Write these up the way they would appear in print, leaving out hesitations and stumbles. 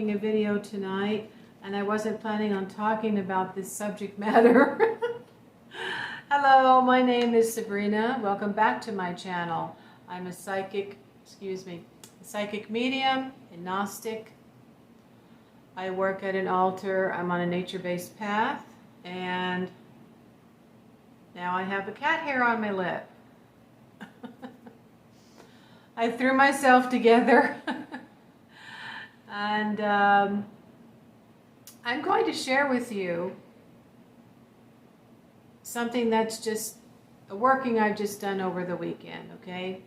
making a video tonight, and I wasn't planning on talking about this subject matter. Hello, my name is Sabrina. Welcome back to my channel. I'm a psychic medium, a Gnostic. I work at an altar. I'm on a nature-based path, and now I have a cat hair on my lip. I threw myself together and I'm going to share with you something that's just a working I've just done over the weekend, okay?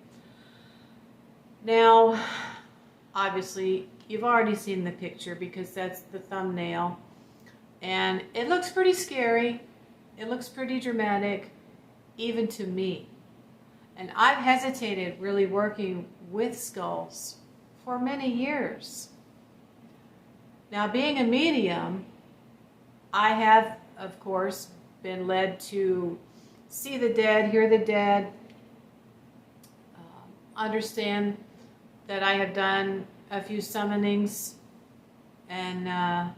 Now, obviously, you've already seen the picture because that's the thumbnail, and it looks pretty scary. It looks pretty dramatic, even to me. And I've hesitated really working with skulls for many years. Now, being a medium, I have, of course, been led to see the dead, hear the dead, understand that I have done a few summonings, and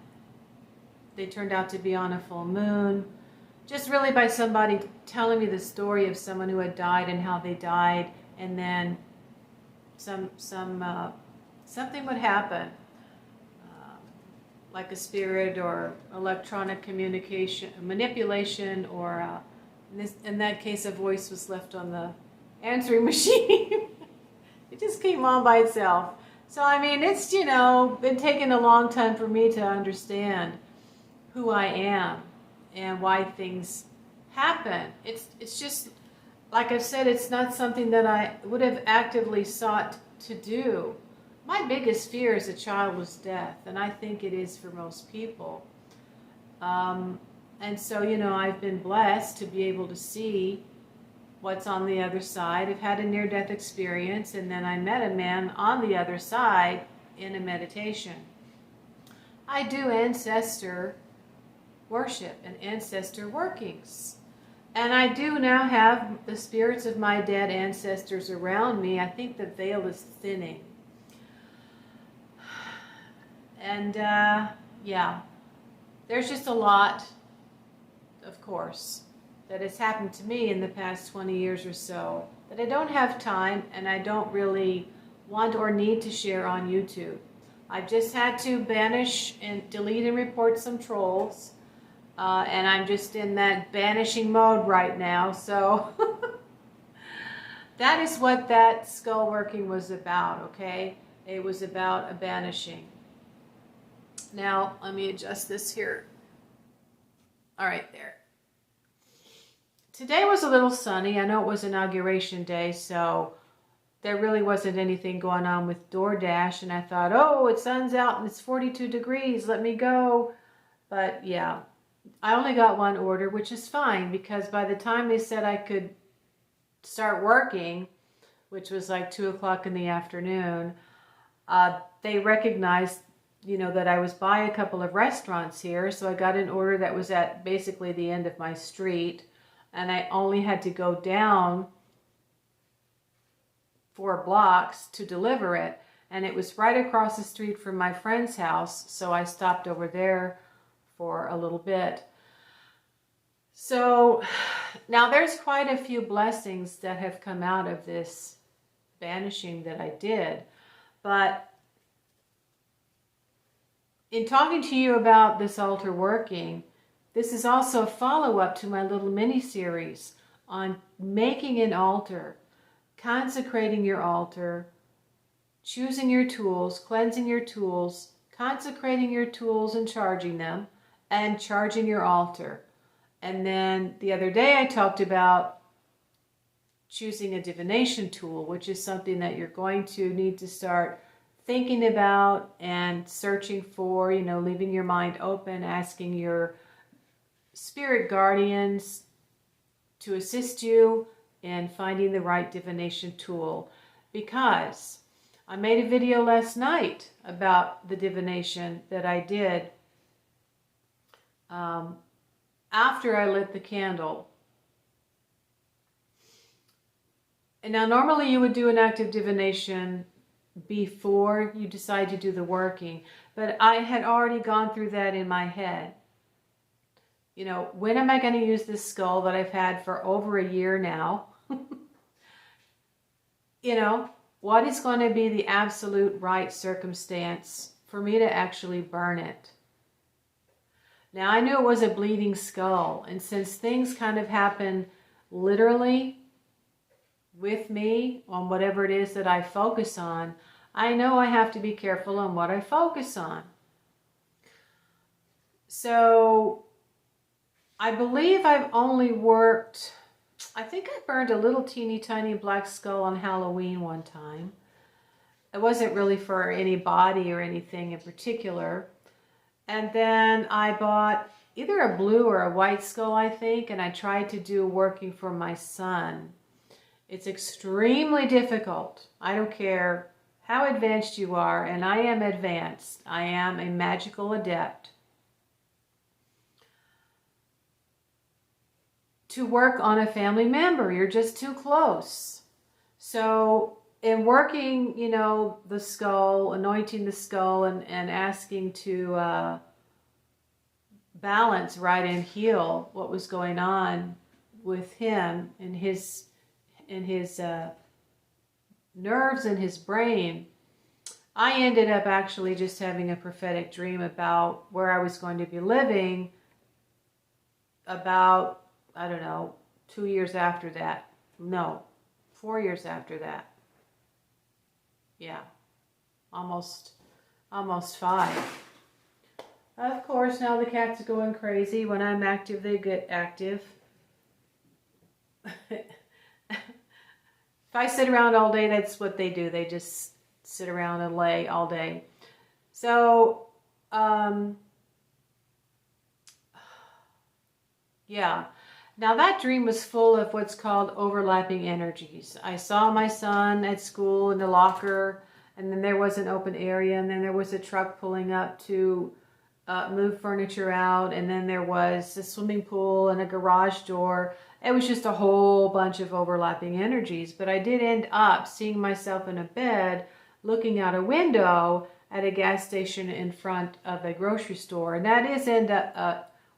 they turned out to be on a full moon. Just really by somebody telling me the story of someone who had died and how they died, and then something would happen, like a spirit or electronic communication, manipulation, or in that case, a voice was left on the answering machine. It just came on by itself. So I mean, it's been taking a long time for me to understand who I am and why things happen. It's just, like I've said, it's not something that I would have actively sought to do. My biggest fear as a child was death, and I think it is for most people. And so, I've been blessed to be able to see what's on the other side. I've had a near-death experience, and then I met a man on the other side in a meditation. I do ancestor worship and ancestor workings. And I do now have the spirits of my dead ancestors around me. I think the veil is thinning. And yeah, there's just a lot, of course, that has happened to me in the past 20 years or so that I don't have time and I don't really want or need to share on YouTube. I've just had to banish and delete and report some trolls. And I'm just in that banishing mode right now, so that is what that skull working was about, okay? It was about a banishing. Now, let me adjust this here. All right, there. Today was a little sunny. I know it was inauguration day, so there really wasn't anything going on with DoorDash, and I thought, oh, the sun's out and it's 42 degrees, let me go. But yeah. I only got one order, which is fine, because by the time they said I could start working, which was like 2 o'clock in the afternoon, they recognized, that I was by a couple of restaurants here. So I got an order that was at basically the end of my street, and I only had to go down 4 blocks to deliver it. And it was right across the street from my friend's house, so I stopped over there for a little bit. So now there's quite a few blessings that have come out of this banishing that I did. But in talking to you about this altar working, this is also a follow-up to my little mini-series on making an altar, consecrating your altar, choosing your tools, cleansing your tools, consecrating your tools and charging them, and charging your altar. And then the other day I talked about choosing a divination tool, which is something that you're going to need to start thinking about and searching for, leaving your mind open, asking your spirit guardians to assist you in finding the right divination tool. Because I made a video last night about the divination that I did after I lit the candle. And now normally you would do an active divination before you decide to do the working, But I had already gone through that in my head. You know, when am I going to use this skull that I've had for over a year now? You know, what is going to be the absolute right circumstance for me to actually burn it? Now, I knew it was a bleeding skull, and since things kind of happen literally with me on whatever it is that I focus on, I know I have to be careful on what I focus on. So I believe I've only worked, I think I burned a little teeny tiny black skull on Halloween one time. It wasn't really for any body or anything in particular. And then I bought either a blue or a white skull, I think, and I tried to do working for my son. It's extremely difficult. I don't care how advanced you are, and I am advanced. I am a magical adept. To work on a family member, you're just too close. So in working, you know, the skull, anointing the skull and asking to balance, right, and heal what was going on with him and his nerves and his brain, I ended up actually just having a prophetic dream about where I was going to be living about, I don't know, 2 years after that. No, 4 years after that. Yeah, almost 5. Of course, now the cats are going crazy. When I'm active, they get active. If I sit around all day, that's what they do. They just sit around and lay all day. So, yeah. Now that dream was full of what's called overlapping energies. I saw my son at school in the locker, and then there was an open area, and then there was a truck pulling up to move furniture out, and then there was a swimming pool and a garage door. It was just a whole bunch of overlapping energies, but I did end up seeing myself in a bed looking out a window at a gas station in front of a grocery store, and that is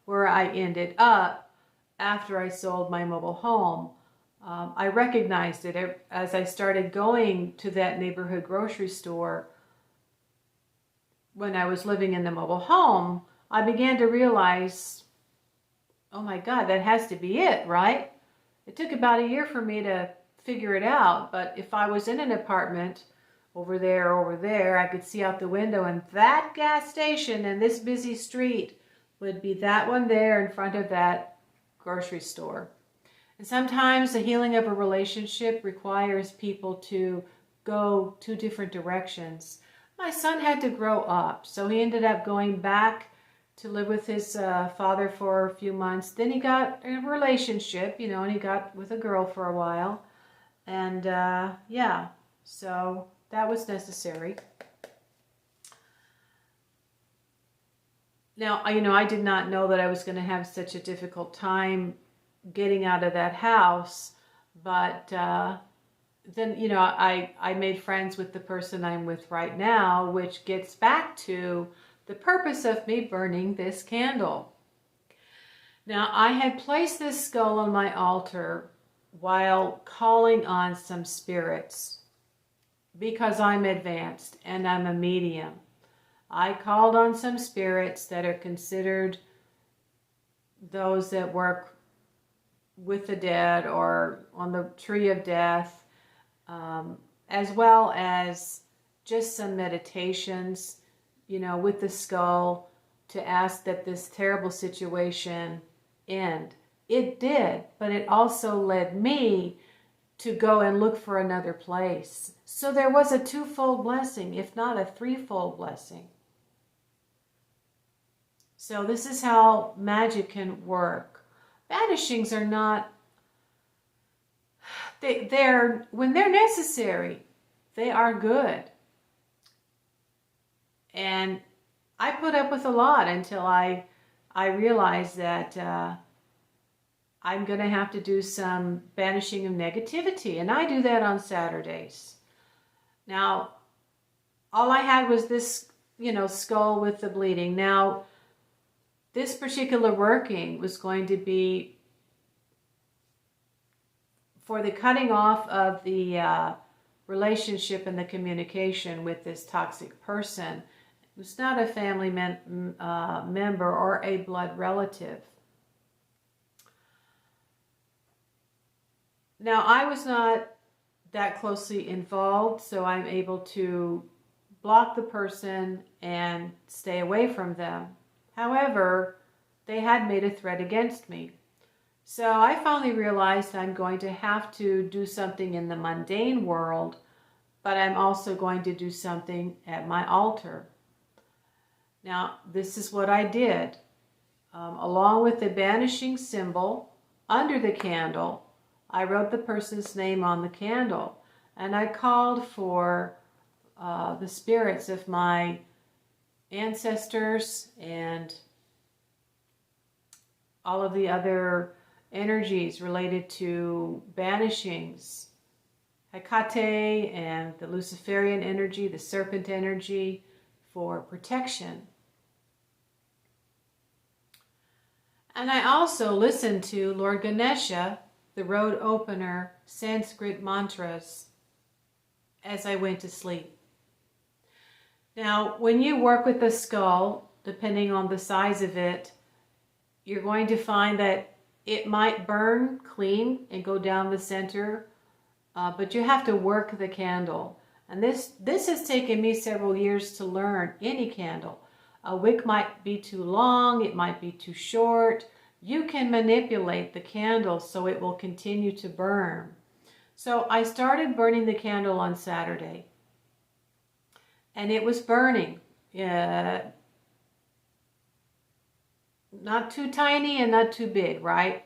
where I ended up after I sold my mobile home. I recognized it as I started going to that neighborhood grocery store. When I was living in the mobile home, I began to realize, oh my God, that has to be it, right? It took about a year for me to figure it out, but if I was in an apartment over there, I could see out the window, and that gas station and this busy street would be that one there in front of that grocery store. And sometimes the healing of a relationship requires people to go 2 different directions. My son had to grow up, so he ended up going back to live with his father for a few months. Then he got a relationship, you know, and he got with a girl for a while. And yeah, so that was necessary. Now, you know, I did not know that I was going to have such a difficult time getting out of that house, but then, you know, I made friends with the person I'm with right now, which gets back to the purpose of me burning this candle. Now, I had placed this skull on my altar while calling on some spirits because I'm advanced and I'm a medium. I called on some spirits that are considered those that work with the dead or on the tree of death, as well as just some meditations, you know, with the skull to ask that this terrible situation end. It did, but it also led me to go and look for another place. So there was a 2-fold blessing, if not a 3-fold blessing. So this is how magic can work. Banishings are not, they're when they're necessary, they are good. And I put up with a lot until I realized that I'm going to have to do some banishing of negativity, and I do that on Saturdays. Now, all I had was this skull with the bleeding. Now, this particular working was going to be for the cutting off of the relationship and the communication with this toxic person. It's not a family member or a blood relative. Now, I was not that closely involved, so I'm able to block the person and stay away from them. However, they had made a threat against me. So I finally realized I'm going to have to do something in the mundane world, but I'm also going to do something at my altar. Now, this is what I did. Along with the banishing symbol under the candle, I wrote the person's name on the candle, and I called for the spirits of my ancestors and all of the other energies related to banishings, Hecate and the Luciferian energy, the serpent energy, for protection. And I also listened to Lord Ganesha, the road opener, Sanskrit mantras as I went to sleep. Now, when you work with the skull, depending on the size of it, you're going to find that it might burn clean and go down the center, but you have to work the candle. And this has taken me several years to learn. Any candle. A wick might be too long, it might be too short. You can manipulate the candle so it will continue to burn. So I started burning the candle on Saturday. And it was burning. Not too tiny and not too big, right?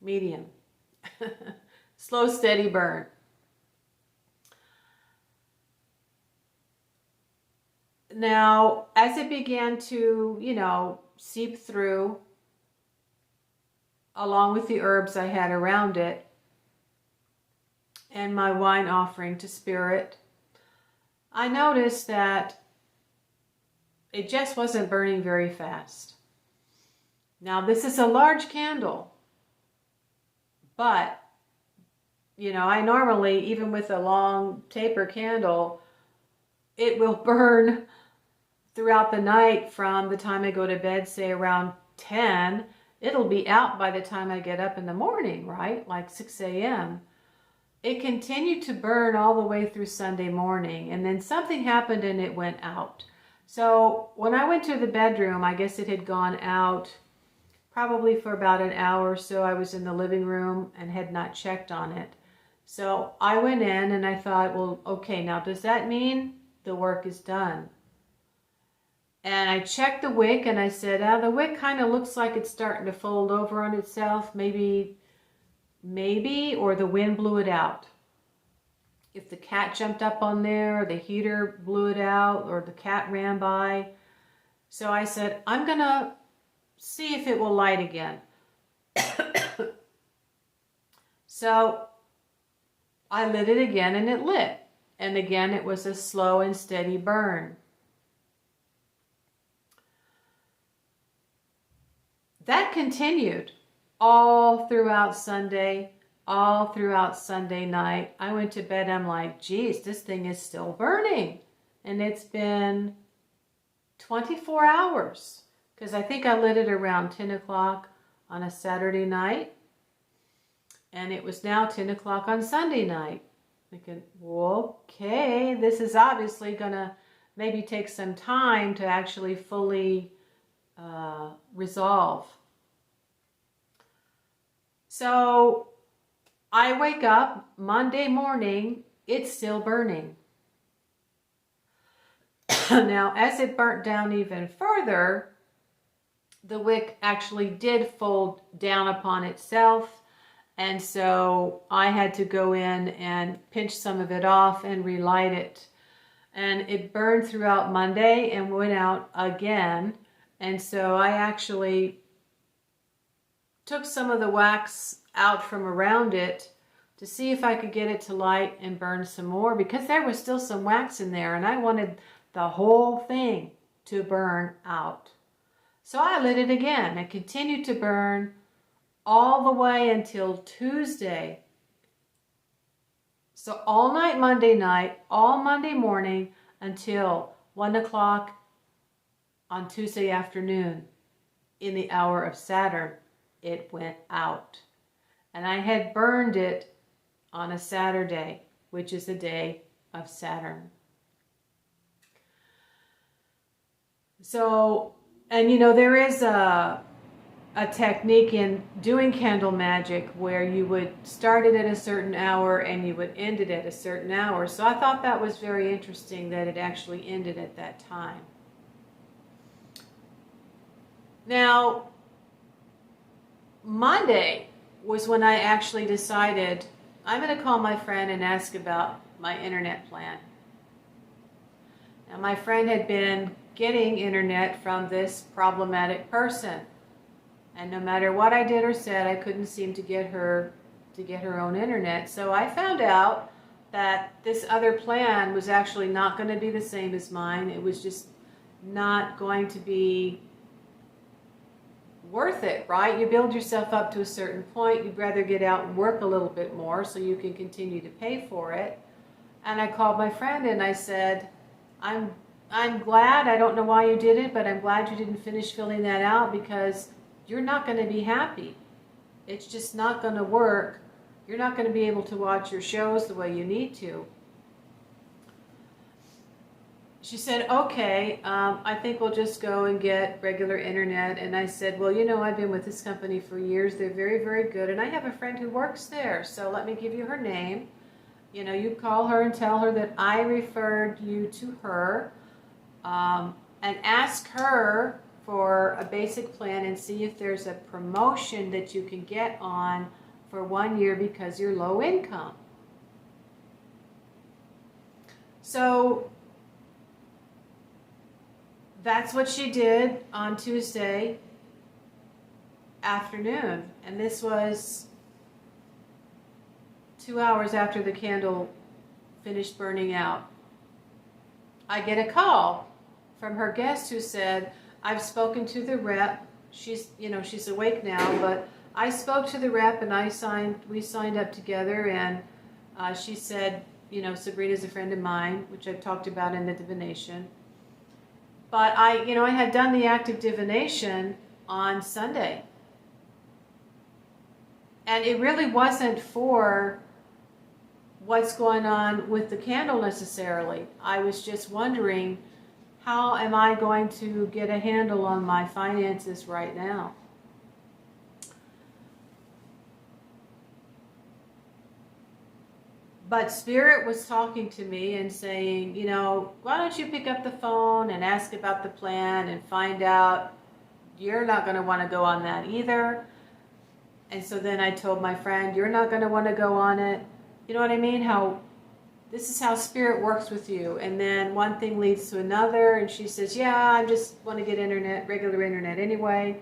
Medium. Slow, steady burn. Now, as it began to, seep through, along with the herbs I had around it, and my wine offering to Spirit, I noticed that it just wasn't burning very fast. Now, this is a large candle, but, I normally, even with a long taper candle, it will burn throughout the night from the time I go to bed, say around 10. It'll be out by the time I get up in the morning, right? Like 6 a.m. It continued to burn all the way through Sunday morning, and then something happened and it went out. So when I went to the bedroom, I guess it had gone out probably for about an hour or so. I was in the living room and had not checked on it. So I went in and I thought, well, okay, now does that mean the work is done? And I checked the wick and I said, the wick kind of looks like it's starting to fold over on itself. Maybe, or the wind blew it out. If the cat jumped up on there, or the heater blew it out, or the cat ran by. So I said, I'm going to see if it will light again. So I lit it again and it lit. And again, it was a slow and steady burn. That continued all throughout Sunday, all throughout Sunday night. I went to bed, I'm like, geez, this thing is still burning. And it's been 24 hours. Because I think I lit it around 10 o'clock on a Saturday night. And it was now 10 o'clock on Sunday night. Thinking, well, okay, this is obviously going to maybe take some time to actually fully resolve. So I wake up Monday morning, it's still burning. Now, as it burnt down even further, the wick actually did fold down upon itself. And so I had to go in and pinch some of it off and relight it. And it burned throughout Monday and went out again. And so I actually took some of the wax out from around it to see if I could get it to light and burn some more, because there was still some wax in there and I wanted the whole thing to burn out. So I lit it again and continued to burn all the way until Tuesday. So all night Monday night, all Monday morning until 1 o'clock on Tuesday afternoon in the hour of Saturn, it went out. And I had burned it on a Saturday, which is the day of Saturn. So, and you know, there is a technique in doing candle magic where you would start it at a certain hour and you would end it at a certain hour. So I thought that was very interesting that it actually ended at that time. Now, Monday was when I actually decided I'm going to call my friend and ask about my internet plan. Now, my friend had been getting internet from this problematic person. And no matter what I did or said, I couldn't seem to get her own internet. So I found out that this other plan was actually not going to be the same as mine. It was just not going to be worth it, right? You build yourself up to a certain point. You'd rather get out and work a little bit more so you can continue to pay for it. And I called my friend and I said, I'm glad, I don't know why you did it, but I'm glad you didn't finish filling that out because you're not going to be happy. It's just not going to work. You're not going to be able to watch your shows the way you need to. She said, okay, I think we'll just go and get regular internet. And I said, well, you know, I've been with this company for years. They're very, very good. And I have a friend who works there. So let me give you her name. You know, you call her and tell her that I referred you to her. And ask her for a basic plan and see if there's a promotion that you can get on for 1 year because you're low income. So that's what she did on Tuesday afternoon. And this was 2 hours after the candle finished burning out. I get a call from her guest who said, I've spoken to the rep. She's awake now, but I spoke to the rep and we signed up together, and she said, you know, Sabrina's a friend of mine, which I've talked about in the divination. But I had done the active divination on Sunday. And it really wasn't for what's going on with the candle necessarily. I was just wondering, how am I going to get a handle on my finances right now? But Spirit was talking to me and saying, you know, why don't you pick up the phone and ask about the plan and find out you're not going to want to go on that either. And so then I told my friend, you're not going to want to go on it. You know what I mean? This is how Spirit works with you. And then one thing leads to another. And she says, yeah, I just want to get internet, regular internet anyway.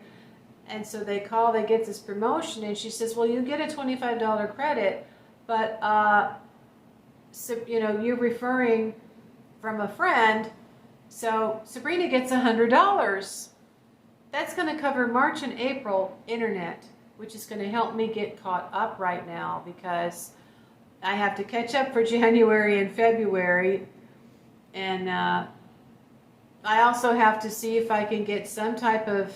And so they get this promotion. And she says, well, you get a $25 credit. But, so, you know, you're referring from a friend. So Sabrina gets $100. That's going to cover March and April internet, which is going to help me get caught up right now because I have to catch up for January and February, and I also have to see if I can get some type of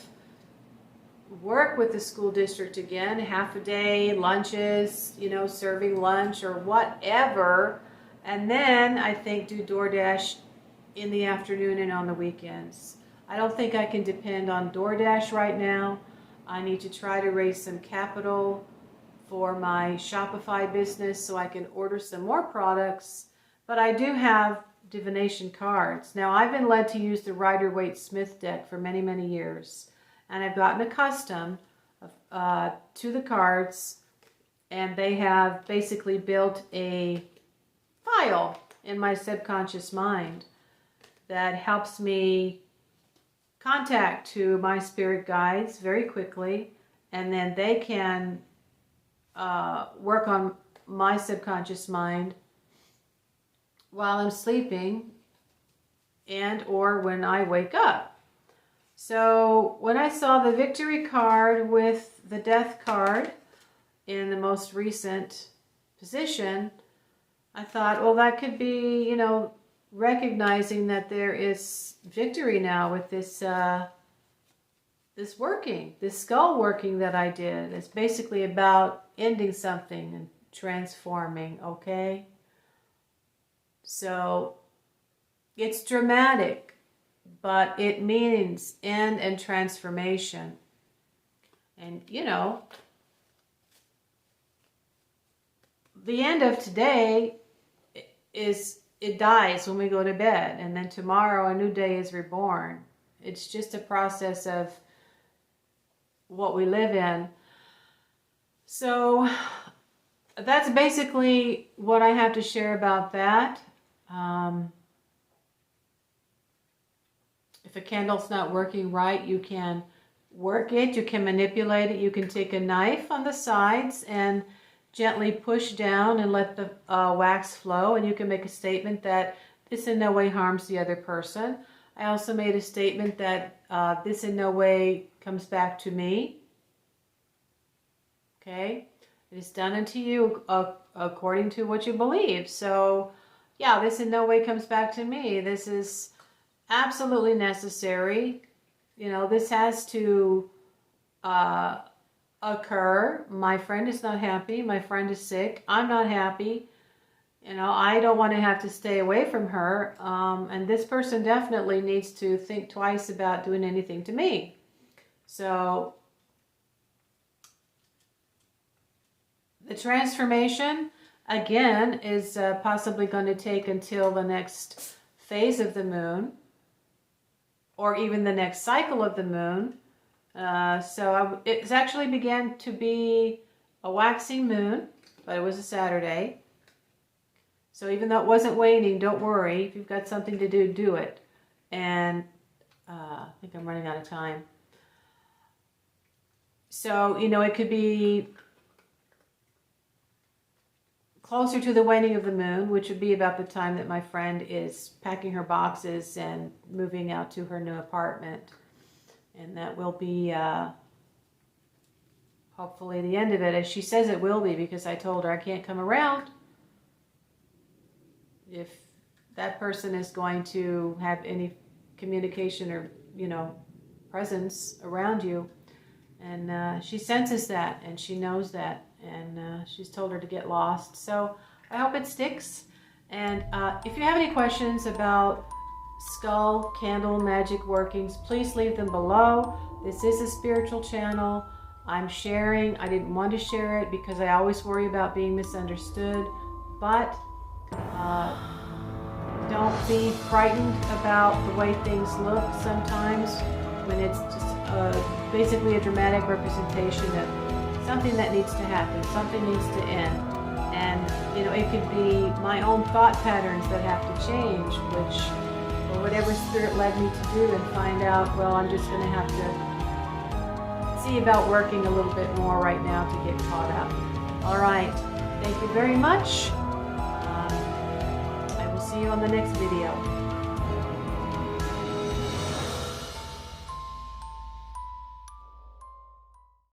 work with the school district again, half a day, lunches, you know, serving lunch or whatever, and then I think do DoorDash in the afternoon and on the weekends. I don't think I can depend on DoorDash right now. I need to try to raise some capital for my Shopify business so I can order some more products. But I do have divination cards. Now, I've been led to use the Rider-Waite-Smith deck for many, many years. And I've gotten accustomed to the cards. And they have basically built a file in my subconscious mind that helps me contact to my spirit guides very quickly. And then they can work on my subconscious mind while I'm sleeping and or when I wake up. So when I saw the victory card with the death card in the most recent position, I thought, well, that could be, you know, recognizing that there is victory now with this this skull working that I did. It's basically about ending something and transforming, okay? So it's dramatic, but it means end and transformation. And, you know, the end of today is, it dies when we go to bed, and then tomorrow a new day is reborn. It's just a process of what we live in. So that's basically what I have to share about that. If a candle's not working right, you can work it, you can manipulate it, you can take a knife on the sides and gently push down and let the wax flow, and you can make a statement that this in no way harms the other person. I also made a statement that this in no way comes back to me. Okay? It is done unto you according to what you believe. So, yeah, this in no way comes back to me. This is absolutely necessary. You know, this has to occur. My friend is not happy. My friend is sick. I'm not happy. You know, I don't want to have to stay away from her. And this person definitely needs to think twice about doing anything to me. So the transformation, again, is possibly going to take until the next phase of the moon, or even the next cycle of the moon. It actually began to be a waxing moon, but it was a Saturday. So even though it wasn't waning, don't worry. If you've got something to do, do it. And I think I'm running out of time. So, you know, it could be closer to the waning of the moon, which would be about the time that my friend is packing her boxes and moving out to her new apartment. And that will be hopefully the end of it, as she says it will be, because I told her I can't come around if that person is going to have any communication or, you know, presence around you. And she senses that, and she knows that, and she's told her to get lost. So I hope it sticks. And if you have any questions about skull candle magic workings, please leave them below. This is a spiritual channel. I'm sharing. I didn't want to share it because I always worry about being misunderstood, but don't be frightened about the way things look sometimes when it's just basically a dramatic representation of something that needs to happen, something needs to end. And, you know, it could be my own thought patterns that have to change, which, or whatever spirit led me to do, and find out, well, I'm just going to have to see about working a little bit more right now to get caught up. All right. Thank you very much. I will see you on the next video.